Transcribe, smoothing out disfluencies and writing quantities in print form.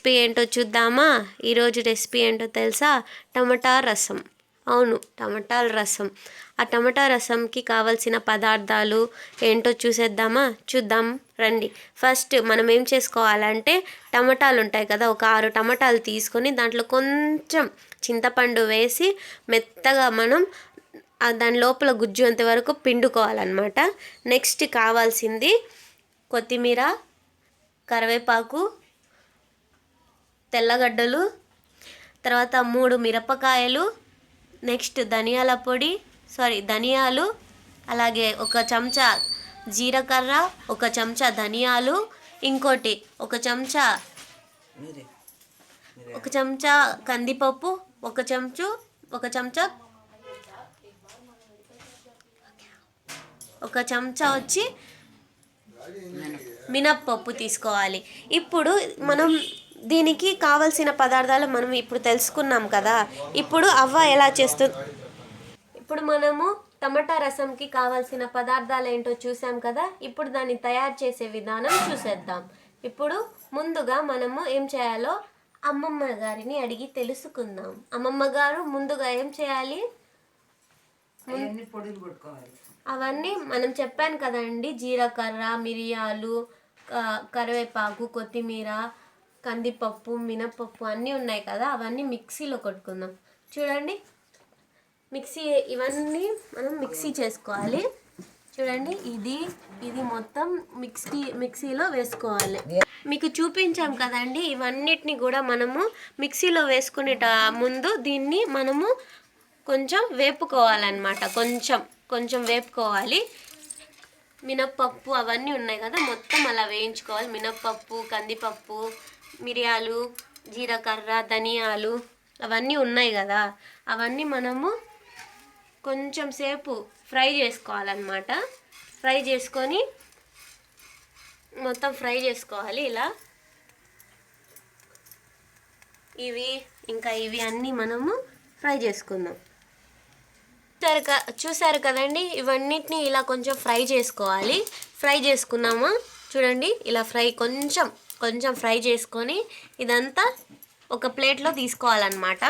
Recipe ఏంటో చూద్దామా? ఈరోజు రెసిపీ ఏంటో తెలుసా? టమాటా రసం. అవును, టమాటాల రసం. ఆ టమాటా రసంకి కావాల్సిన పదార్థాలు ఏంటో చూద్దాం రండి. ఫస్ట్ మనం ఏం చేసుకోవాలంటే టమాటాలు ఉంటాయి కదా, ఒక 6 టమాటాలు తీసుకొని దాంట్లో కొంచెం చింతపండు వేసి మెత్తగా మనం దాని లోపల గుజ్జు అంతవరకు పిండుకోవాలన్నమాట. నెక్స్ట్ కావాల్సింది కొత్తిమీర, కరివేపాకు, తెల్లగడ్డలు, తర్వాత 3 మిరపకాయలు, నెక్స్ట్ ధనియాలు, అలాగే 1 చెంచా జీలకర్ర, 1 చెంచా ధనియాలు, ఇంకోటి 1 చెంచా కందిపప్పు, 1 చెంచా వచ్చి మినప్పప్పు తీసుకోవాలి. ఇప్పుడు మనం దీనికి కావలసిన పదార్థాలు మనం ఇప్పుడు తెలుసుకున్నాం కదా. ఇప్పుడు ఎలా చేస్తుంది? ఇప్పుడు మనము టమాటా రసంకి కావాల్సిన పదార్థాలు ఏంటో చూసాం కదా. ఇప్పుడు దాన్ని తయారు చేసే విధానం చూసేద్దాం. ఇప్పుడు ముందుగా మనము ఏం చేయాలో అమ్మమ్మ గారిని అడిగి తెలుసుకుందాం. అమ్మమ్మ గారు, ముందుగా ఏం చేయాలి? అవన్నీ మనం చెప్పాను కదండి, జీలకర్ర, మిరియాలు, కరివేపాకు, కొత్తిమీర, కందిపప్పు, మినపప్పు అన్నీ ఉన్నాయి కదా, అవన్నీ మిక్సీలో కొట్టుకుందాం. చూడండి, ఇవన్నీ మనం మిక్సీ చేసుకోవాలి. చూడండి, ఇది మొత్తం మిక్సీలో వేసుకోవాలి. మీకు చూపించాం కదండి, ఇవన్నిటిని కూడా మనము మిక్సీలో వేసుకునే ముందు దీన్ని మనము కొంచెం వేపుకోవాలన్నమాట. కొంచెం వేపుకోవాలి. మినప్పప్పు అవన్నీ ఉన్నాయి కదా, మొత్తం అలా వేయించుకోవాలి. మినప్పప్పు, కందిపప్పు, మిరియాలు, జీలకర్ర, ధనియాలు అవన్నీ ఉన్నాయి కదా, అవన్నీ మనము కొంచెం సేపు ఫ్రై చేసుకోవాలన్నమాట. మొత్తం ఫ్రై చేసుకోవాలి. ఇలా ఇవి అన్నీ మనము ఫ్రై చేసుకుందాం. చూసారు కదండి, ఇవన్నిటిని ఇలా కొంచెం ఫ్రై చేసుకోవాలి. ఫ్రై చేసుకున్నామా? చూడండి, ఇలా కొంచెం ఫ్రై చేసుకొని ఇదంతా ఒక ప్లేట్లో తీసుకోవాలన్నమాట.